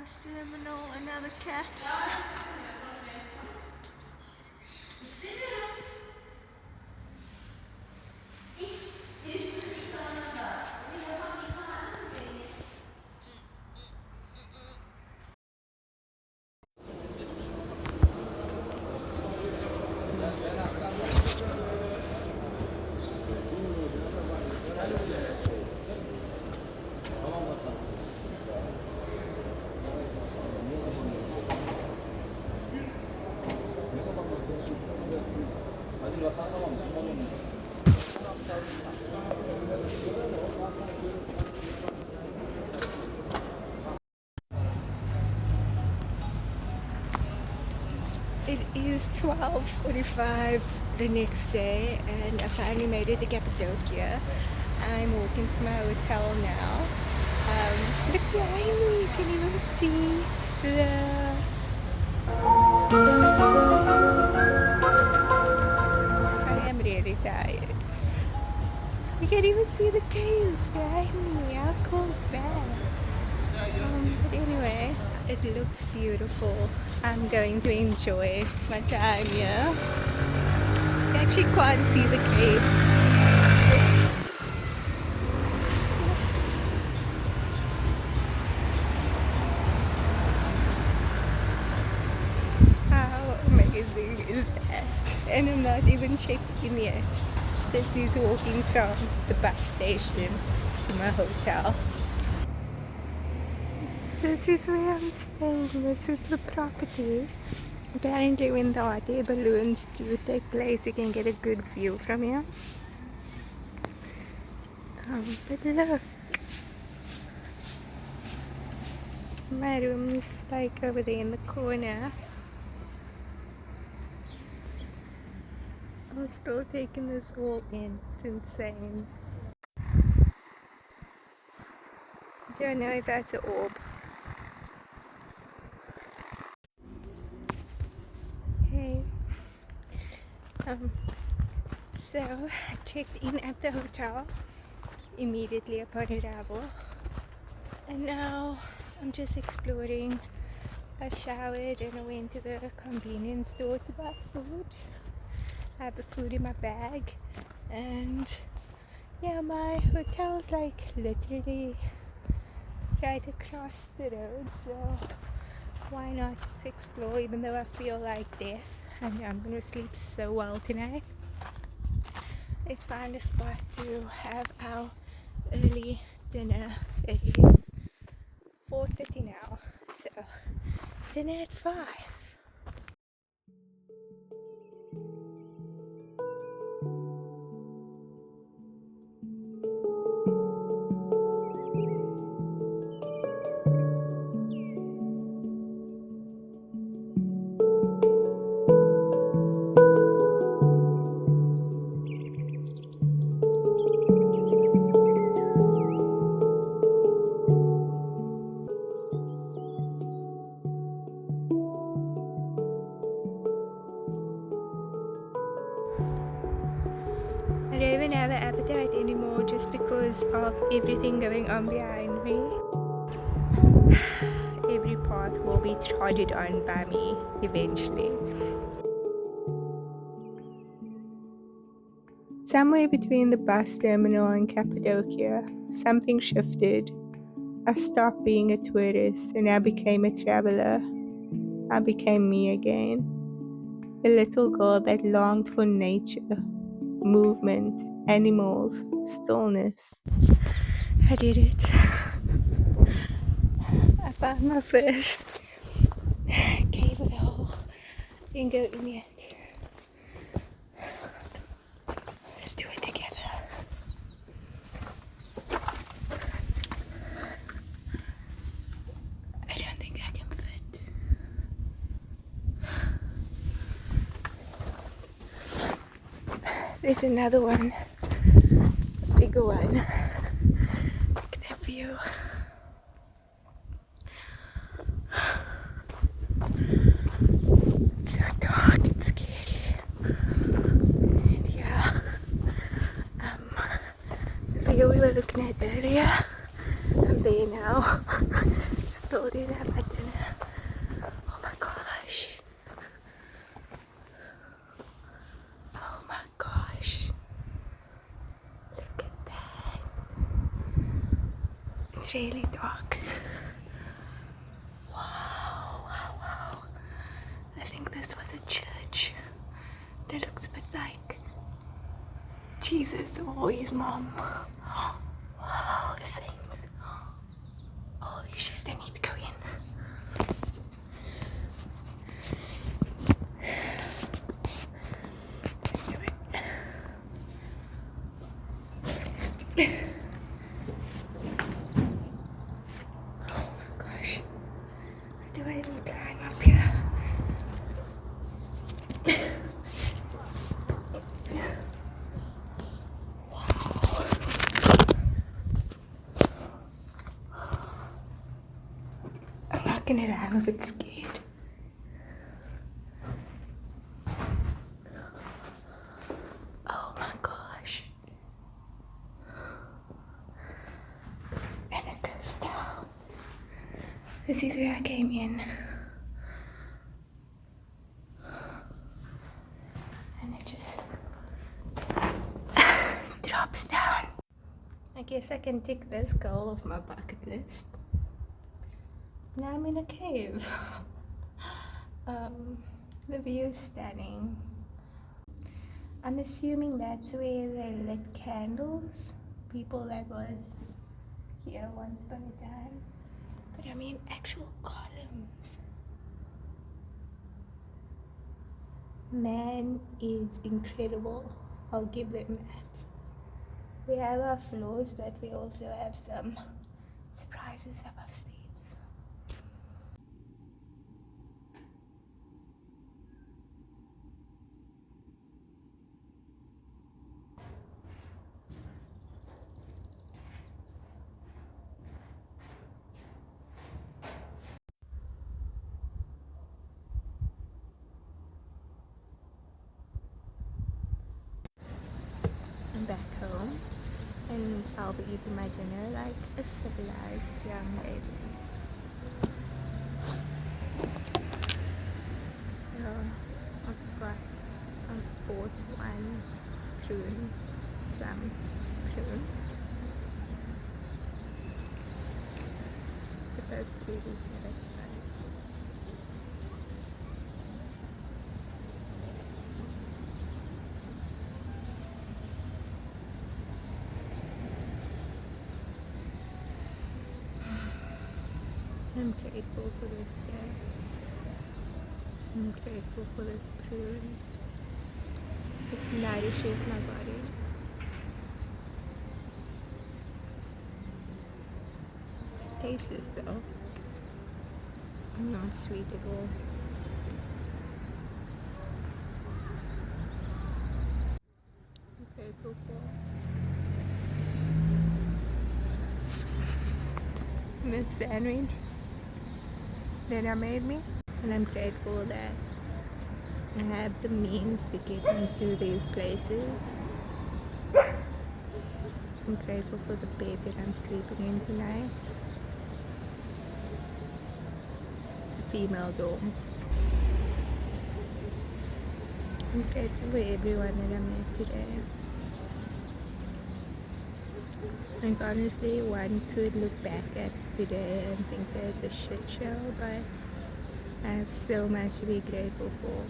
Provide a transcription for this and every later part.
Seminole, another cat. It is 12:45 the next day and I finally made it to Cappadocia. I'm walking to my hotel now. Look behind me, you can even see the... Sorry, I'm really tired. You can even see the caves behind me. How cool is that? But anyway, it looks beautiful. I'm going to enjoy my time here. You actually can't see the caves. How amazing is that? And I'm not even checked in yet. This is walking from the bus station to my hotel. This is where I'm staying. This is the property. Apparently when the hot air balloons do take place, you can get a good view from here. But look, my room is like over there in the corner. I'm still taking this all in. It's insane. Don't know if that's an orb. Hey. So I checked in at the hotel immediately upon arrival, and now I'm just exploring. I showered and I went to the convenience store to buy food. I have the food in my bag, and yeah, my hotel's like literally right across the road, so why not just explore, even though I feel like death. And I'm gonna sleep so well tonight. Let's find a spot to have our early dinner. It is 4:30 now, so dinner at 5. I don't even have an appetite anymore just because of everything going on behind me. Every path will be trodden on by me eventually. Somewhere between the bus terminal and Cappadocia, something shifted. I stopped being a tourist and I became a traveler. I became me again. A little girl that longed for nature, movement, animals, stillness. I did it. I found my first cave with a hole. Didn't go in yet. Let's do it together. I don't think I can fit. There's another one, a bigger one. Look at that view. It's so dark and scary. And yeah, the view we were looking at earlier, I'm there now. Still didn't have my dinner. It's really dark. Wow, wow, wow. I think this was a church. That looks a bit like Jesus or his mom. Wow, saints. Holy shit, I need to go in. Oh my gosh. Do I even climb up here? I'm not gonna lie, I'm a bit scared. Oh my gosh. And it goes down. This is where I came in. And it just drops down. I guess I can tick this goal off my bucket list. Now I'm in a cave. The view is stunning. I'm assuming that's where they lit candles. People that was here once upon a time. But I mean actual columns. Man is incredible. I'll give them that. We have our flaws, but we also have some surprises up our sleeves. I'm back home and I'll be eating my dinner like a civilized young lady. I bought one plum prune. It's supposed to be dessert, but I'm grateful for this day. I'm grateful for this prune. It nourishes my body. It tastes though. Not sweet at all. I'm grateful for this sandwich that I made me. And I'm grateful that I have the means to get into these places. I'm grateful for the bed that I'm sleeping in tonight. It's a female dorm. I'm grateful for everyone that I met today. Like honestly, one could look back at today and think that it's a shit show, but I have so much to be grateful for.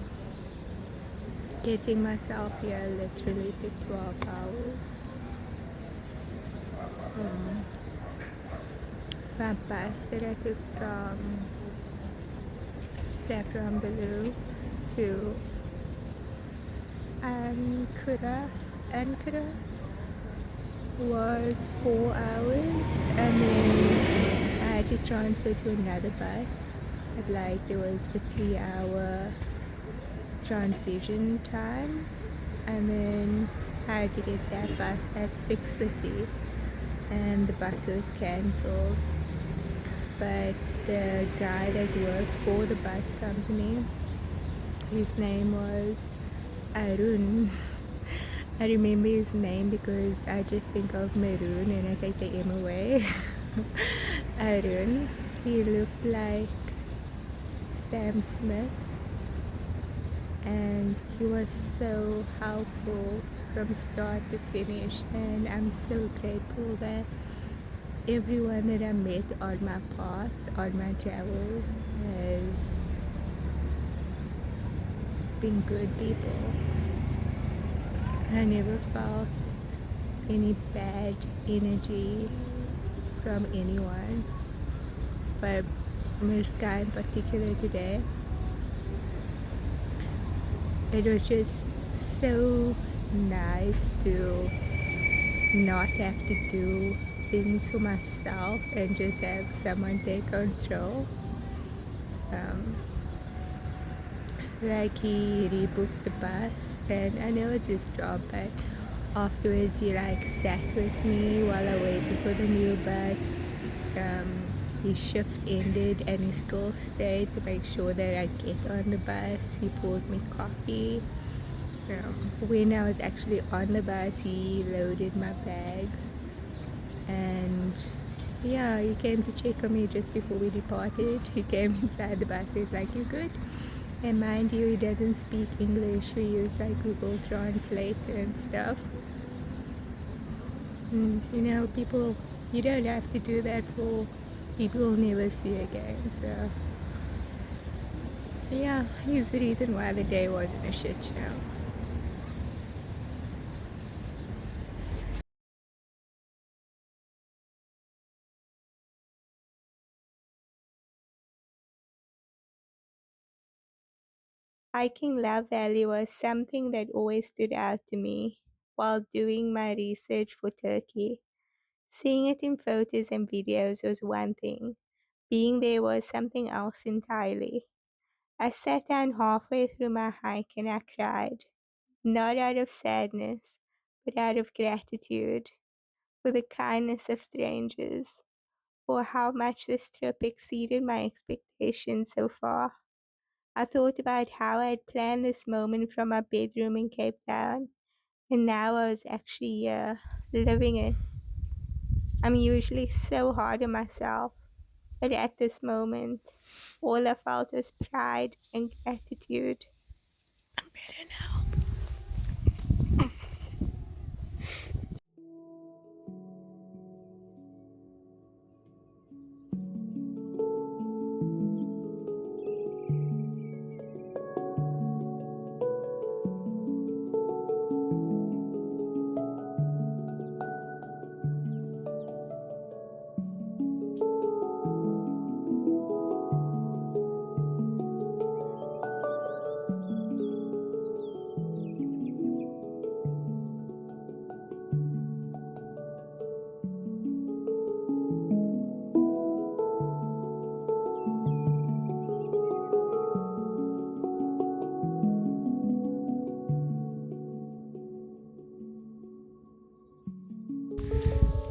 Getting myself here literally took 12 hours. My bus that I took from Saffronbulo to Ankara was 4 hours, and then I had to transfer to another bus. There was a 3-hour transition time, and then I had to get that bus at 6:30, and the bus was cancelled. But the guy that worked for the bus company, his name was Arun. I remember his name because I just think of maroon and I take the M away. Arun. He looked like Sam Smith, and he was so helpful from start to finish, and I'm so grateful that everyone that I met on my path, on my travels, has been good people. I never felt any bad energy from anyone, but this guy in particular today, it was just so nice to not have to do things for myself and just have someone take control. Um, like he rebooked the bus, and I know it's his job, but afterwards he like sat with me while I waited for the new bus. His shift ended and he still stayed to make sure that I get on the bus. He poured me coffee. When I was actually on the bus, he loaded my bags, and yeah, he came to check on me just before we departed. He came inside the bus. He's like, "You good?" And mind you, he doesn't speak English. We use like Google Translate and stuff. And people, you don't have to do that for people you'll never see again. So yeah, he's the reason why the day wasn't a shit show. Hiking Love Valley was something that always stood out to me while doing my research for Turkey. Seeing it in photos and videos was one thing, being there was something else entirely. I sat down halfway through my hike and I cried, not out of sadness, but out of gratitude for the kindness of strangers, for how much this trip exceeded my expectations so far. I thought about how I had planned this moment from my bedroom in Cape Town, and now I was actually here, living it. I'm usually so hard on myself, but at this moment, all I felt was pride and gratitude. I'm better now.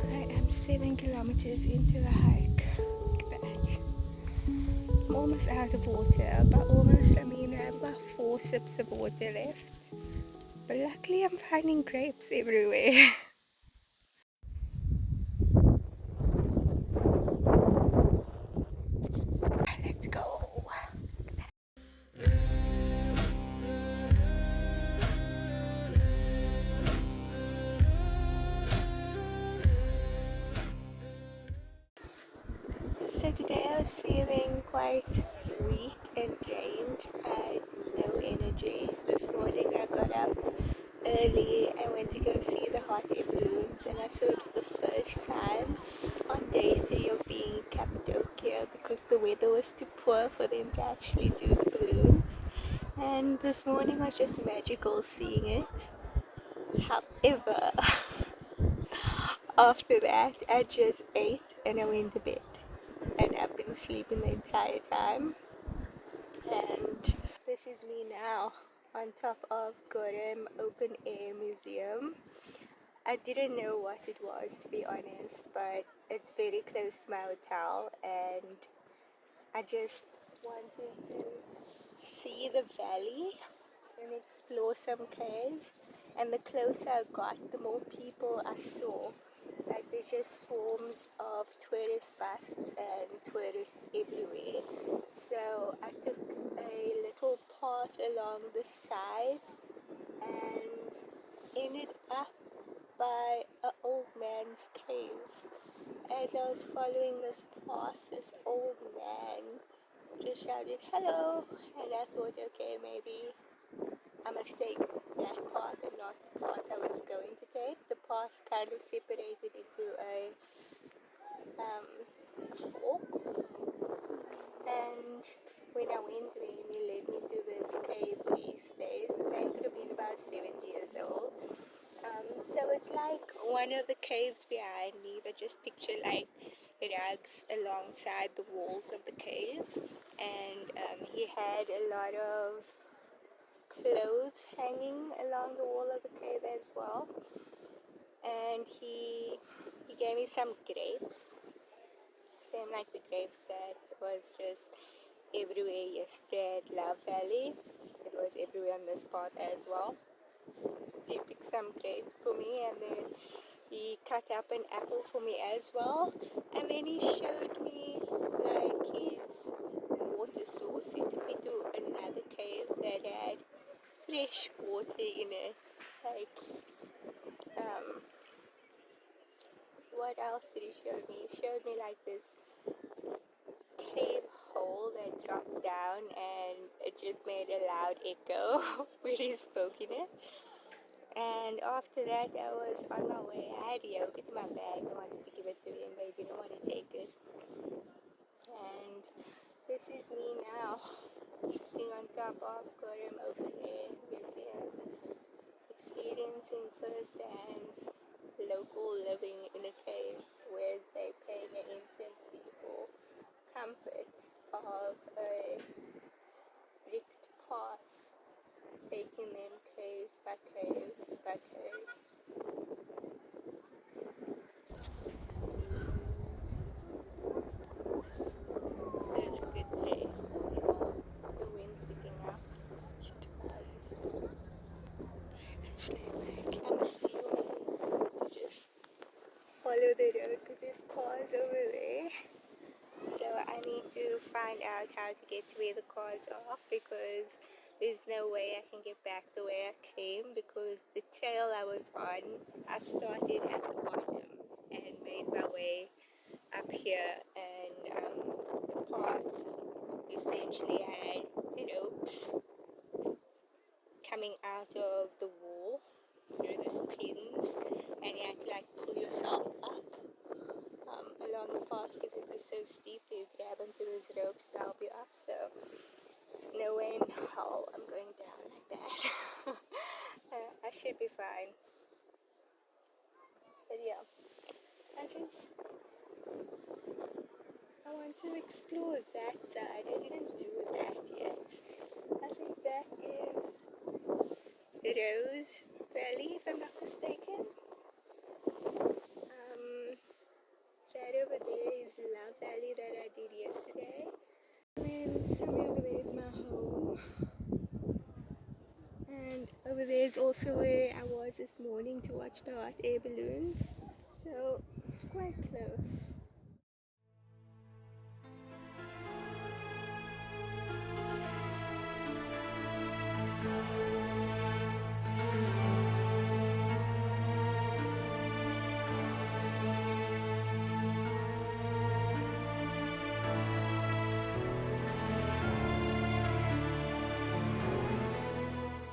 I am 7 kilometers into the hike. Look at that. I'm almost out of water. By almost, I mean I have about 4 sips of water left. But luckily, I'm finding grapes everywhere. Let's go. So today I was feeling quite weak and drained. I had no energy. This morning I got up early. I went to go see the hot air balloons, and I saw it for the first time on day 3 of being in Cappadocia because the weather was too poor for them to actually do the balloons. And this morning was just magical seeing it. However, after that, I just ate and I went to bed. And I've been sleeping the entire time. And this is me now on top of Gorham Open Air Museum. I didn't know what it was, to be honest, but it's very close to my hotel, and I just wanted to see the valley and explore some caves. And the closer I got, the more people I saw. Like there's just swarms of tourist buses and tourists everywhere. So I took a little path along the side and ended up by an old man's cave. as I was following this path, this old man just shouted, "Hello!" And I thought, okay, maybe I must take that path and not the path I was going to take. The path kind of separated into a fork, and when I went there, he led me to this cave where he stays. The man could have been about 70 years old. So it's like one of the caves behind me, but just picture like rugs alongside the walls of the caves. And he had a lot of clothes hanging along the wall of the cave as well. And he gave me some grapes, same like the grapes that was just everywhere yesterday at Love Valley. It was everywhere on this path as well. He picked some grapes for me, and then he cut up an apple for me as well. And then he showed me like his water source. He took me to another cave that had fresh water in it. Like, what else did he show me? He showed me like this cave hole that dropped down, and it just made a loud echo when he spoke in it. And after that, I was on my way. I had yogurt in my bag. I wanted to give it to him, but he didn't want to take it. And this is me now, sitting on top of Gorham Open Air Museum, experiencing firsthand local living in a cave where they pay an entrance fee for comfort of a bricked path, taking them cave by cave by cave. It's a good day, holding on. The wind's picking up. I'm assuming to just follow the road because there's cars over there. So I need to find out how to get to where the cars are, because there's no way I can get back the way I came, because the trail I was on, I started at the bottom and made my way up here, and the path essentially had ropes coming out of the wall through these pins, and you had to like pull yourself up along the path because it was so steep. You grab onto those ropes to help you up. So there's no way in hell I'm going down like that. I should be fine. But yeah, I want to explore that side. I didn't do that yet. I think that is Rose Valley, if I'm not mistaken. That over there is Love Valley that I did yesterday. And then somewhere over there is my home. And over there is also where I was this morning to watch the hot air balloons. So, quite close.